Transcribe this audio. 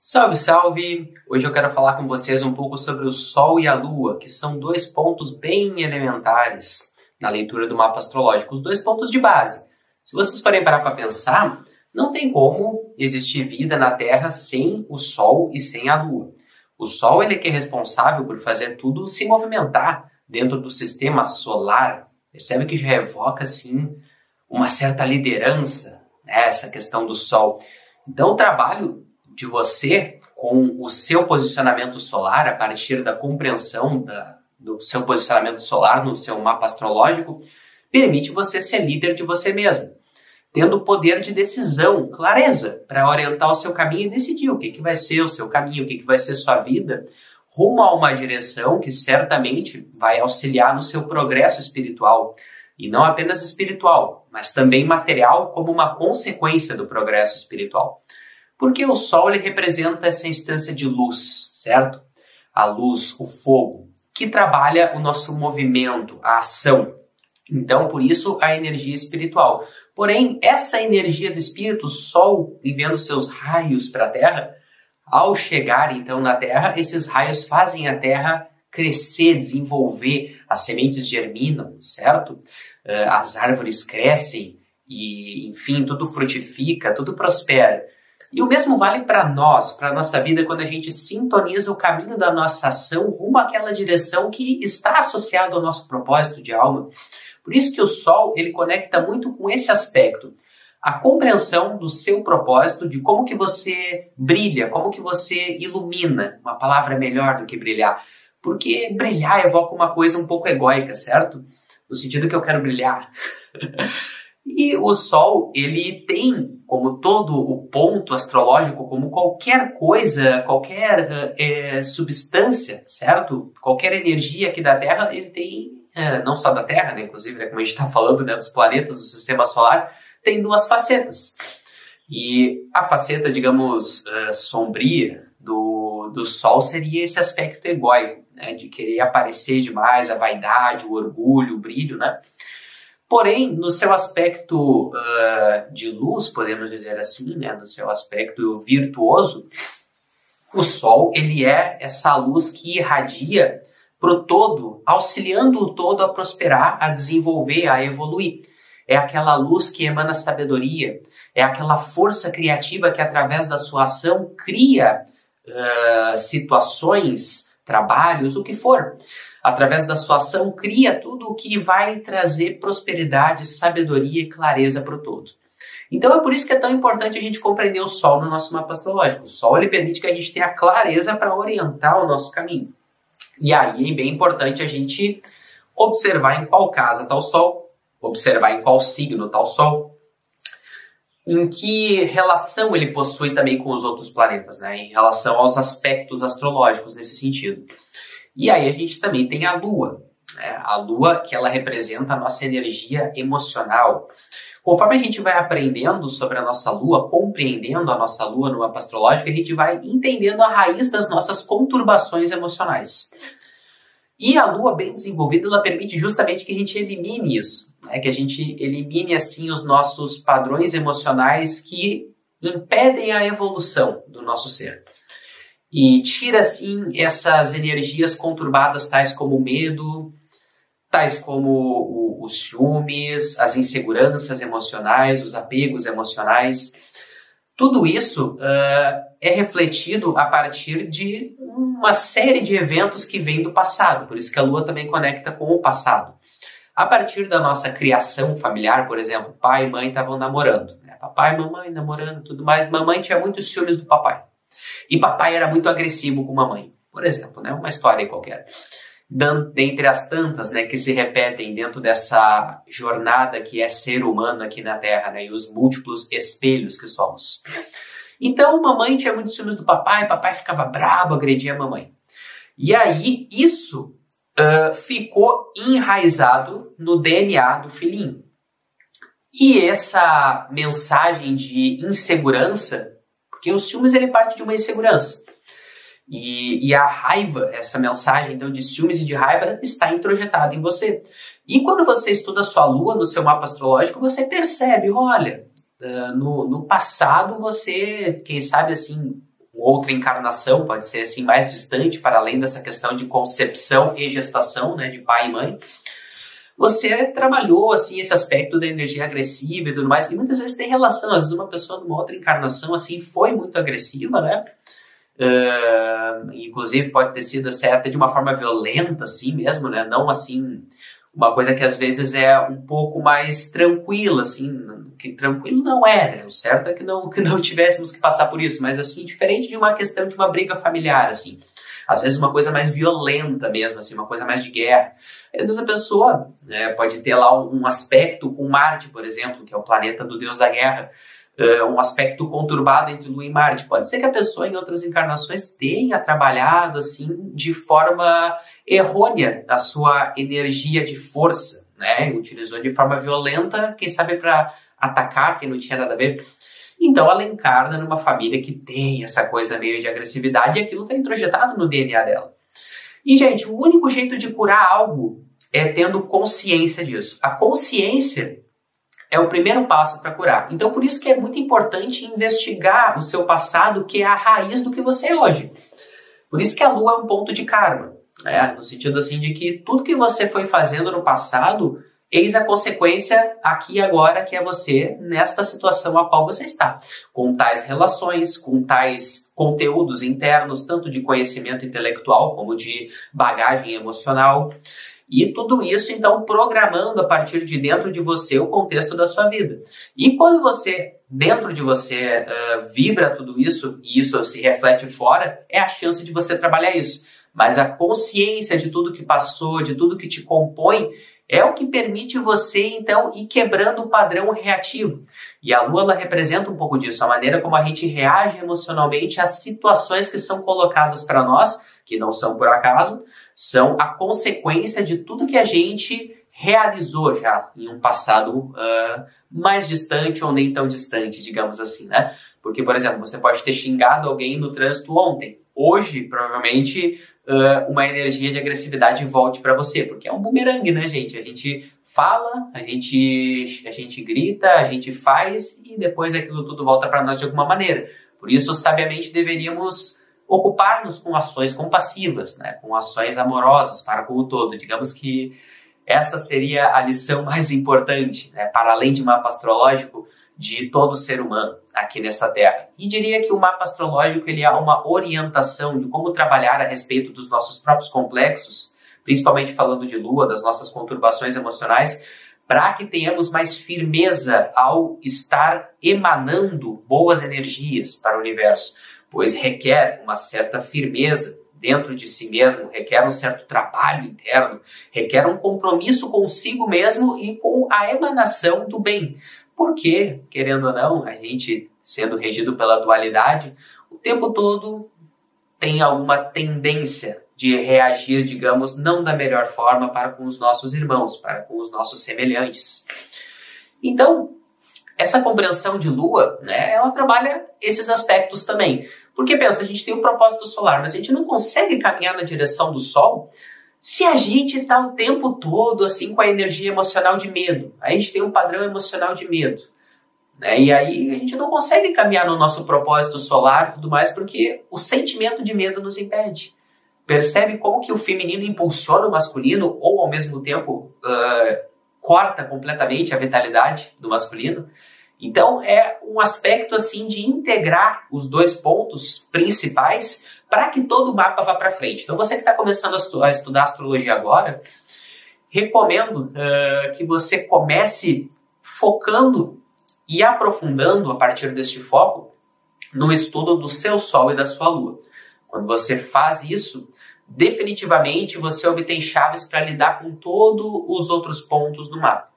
Salve, salve! Hoje eu quero falar com vocês um pouco sobre o Sol e a Lua, que são dois pontos bem elementares na leitura do mapa astrológico, os dois pontos de base. Se vocês forem parar para pensar, não tem como existir vida na Terra sem o Sol e sem a Lua. O Sol ele é que é responsável por fazer tudo se movimentar dentro do sistema solar. Percebe que já evoca, assim, uma certa liderança, né, essa questão do Sol. Então, o trabalho de você com o seu posicionamento solar, a partir da compreensão do seu posicionamento solar no seu mapa astrológico, permite você ser líder de você mesmo, tendo poder de decisão, clareza, para orientar o seu caminho e decidir o que vai ser o seu caminho, o que vai ser sua vida, rumo a uma direção que certamente vai auxiliar no seu progresso espiritual, e não apenas espiritual, mas também material como uma consequência do progresso espiritual. Porque o Sol ele representa essa instância de luz, certo? A luz, o fogo, que trabalha o nosso movimento, a ação. Então, por isso, a energia espiritual. Porém, essa energia do espírito, o Sol, enviando seus raios para a Terra, ao chegar então na Terra, esses raios fazem a Terra crescer, desenvolver, as sementes germinam, certo? As árvores crescem e, enfim, tudo frutifica, tudo prospera. E o mesmo vale para nós, para a nossa vida, quando a gente sintoniza o caminho da nossa ação rumo àquela direção que está associada ao nosso propósito de alma. Por isso que o Sol, ele conecta muito com esse aspecto. A compreensão do seu propósito, de como que você brilha, como que você ilumina. Uma palavra melhor do que brilhar. Porque brilhar evoca uma coisa um pouco egóica, certo? No sentido que eu quero brilhar. E o Sol, ele tem, como todo o ponto astrológico, como qualquer coisa, qualquer substância, certo? Qualquer energia aqui da Terra, ele tem, não só da Terra, né? Inclusive, né, como a gente está falando, né, dos planetas do sistema solar, tem duas facetas. E a faceta, digamos, sombria do Sol seria esse aspecto egóico, né, de querer aparecer demais, a vaidade, o orgulho, o brilho, né? Porém, no seu aspecto de luz, podemos dizer assim, né, no seu aspecto virtuoso, o Sol ele é essa luz que irradia para o todo, auxiliando o todo a prosperar, a desenvolver, a evoluir. É aquela luz que emana sabedoria, é aquela força criativa que através da sua ação cria situações, trabalhos, o que for. Através da sua ação, cria tudo o que vai trazer prosperidade, sabedoria e clareza para o todo. Então é por isso que é tão importante a gente compreender o Sol no nosso mapa astrológico. O Sol ele permite que a gente tenha clareza para orientar o nosso caminho. E aí é bem importante a gente observar em qual casa está o Sol, observar em qual signo está o Sol, em que relação ele possui também com os outros planetas, né? Em relação aos aspectos astrológicos nesse sentido. E aí a gente também tem a Lua, né? A Lua que ela representa a nossa energia emocional. Conforme a gente vai aprendendo sobre a nossa Lua, compreendendo a nossa Lua no mapa astrológico, a gente vai entendendo a raiz das nossas conturbações emocionais. E a Lua bem desenvolvida, ela permite justamente que a gente elimine isso, né? Que a gente elimine assim os nossos padrões emocionais que impedem a evolução do nosso ser. E tira, assim, essas energias conturbadas, tais como o medo, tais como os ciúmes, as inseguranças emocionais, os apegos emocionais. Tudo isso é refletido a partir de uma série de eventos que vêm do passado. Por isso que a Lua também conecta com o passado. A partir da nossa criação familiar, por exemplo, pai e mãe estavam namorando, né? Papai e mamãe namorando, tudo mais. Mamãe tinha muitos ciúmes do papai. E papai era muito agressivo com mamãe, por exemplo, né? Uma história aí qualquer. Dentre as tantas, né, que se repetem dentro dessa jornada que é ser humano aqui na Terra, né? E os múltiplos espelhos que somos. Então, mamãe tinha muitos ciúmes do papai, papai ficava bravo, agredia a mamãe. E aí, isso ficou enraizado no DNA do filhinho. E essa mensagem de insegurança, porque o ciúmes ele parte de uma insegurança. E a raiva, essa mensagem então, de ciúmes e de raiva está introjetada em você. E quando você estuda a sua Lua no seu mapa astrológico, você percebe, olha, no passado você, quem sabe assim, outra encarnação, pode ser assim mais distante, para além dessa questão de concepção e gestação, né, de pai e mãe, você trabalhou assim esse aspecto da energia agressiva e tudo mais, que muitas vezes tem relação, às vezes uma pessoa numa outra encarnação assim foi muito agressiva, né? Inclusive pode ter sido assim, até de uma forma violenta assim mesmo, né? Não assim uma coisa que às vezes é um pouco mais tranquila, assim, que tranquilo não é, né? O certo é que não tivéssemos que passar por isso, mas assim, diferente de uma questão de uma briga familiar, assim. Às vezes uma coisa mais violenta mesmo, assim, uma coisa mais de guerra. Às vezes a pessoa pode ter lá um aspecto com Marte, por exemplo, que é o planeta do deus da guerra, um aspecto conturbado entre Lua e Marte. Pode ser que a pessoa em outras encarnações tenha trabalhado assim de forma errônea a sua energia de força, né? Utilizou de forma violenta, quem sabe para atacar quem não tinha nada a ver. Então ela encarna numa família que tem essa coisa meio de agressividade e aquilo está introjetado no DNA dela. E, gente, o único jeito de curar algo é tendo consciência disso. A consciência é o primeiro passo para curar. Então, por isso que é muito importante investigar o seu passado, que é a raiz do que você é hoje. Por isso que a Lua é um ponto de karma, né? No sentido assim de que tudo que você foi fazendo no passado, eis a consequência aqui e agora, que é você nesta situação a qual você está. Com tais relações, com tais conteúdos internos, tanto de conhecimento intelectual como de bagagem emocional. E tudo isso, então, programando a partir de dentro de você o contexto da sua vida. E quando você, dentro de você, vibra tudo isso, e isso se reflete fora, é a chance de você trabalhar isso. Mas a consciência de tudo que passou, de tudo que te compõe, é o que permite você, então, ir quebrando o padrão reativo. E a Lua, ela representa um pouco disso, a maneira como a gente reage emocionalmente às situações que são colocadas para nós, que não são por acaso, são a consequência de tudo que a gente realizou já em um passado mais distante ou nem tão distante, digamos assim, né? Porque, por exemplo, você pode ter xingado alguém no trânsito ontem. Hoje, provavelmente, uma energia de agressividade volte para você, porque é um bumerangue, né, gente? A gente fala, a gente grita, a gente faz e depois aquilo tudo volta para nós de alguma maneira. Por isso, sabiamente, deveríamos ocupar-nos com ações compassivas, né, com ações amorosas para com o todo. Digamos que essa seria a lição mais importante, né, para além de mapa astrológico, de todo ser humano aqui nessa Terra. E diria que o mapa astrológico ele é uma orientação de como trabalhar a respeito dos nossos próprios complexos, principalmente falando de Lua, das nossas conturbações emocionais, para que tenhamos mais firmeza ao estar emanando boas energias para o universo, pois requer uma certa firmeza dentro de si mesmo, requer um certo trabalho interno, requer um compromisso consigo mesmo e com a emanação do bem. Porque, querendo ou não, a gente, sendo regido pela dualidade, o tempo todo tem alguma tendência de reagir, digamos, não da melhor forma para com os nossos irmãos, para com os nossos semelhantes. Então, essa compreensão de Lua, né, ela trabalha esses aspectos também. Porque, pensa, a gente tem o propósito solar, mas a gente não consegue caminhar na direção do Sol se a gente está o tempo todo assim com a energia emocional de medo. A gente tem um padrão emocional de medo, né? E aí a gente não consegue caminhar no nosso propósito solar e tudo mais, porque o sentimento de medo nos impede. Percebe como que o feminino impulsiona o masculino ou, ao mesmo tempo, corta completamente a vitalidade do masculino? Então, é um aspecto assim de integrar os dois pontos principais para que todo o mapa vá para frente. Então, você que está começando a estudar astrologia agora, recomendo que você comece focando e aprofundando, a partir deste foco, no estudo do seu Sol e da sua Lua. Quando você faz isso, definitivamente você obtém chaves para lidar com todos os outros pontos do mapa.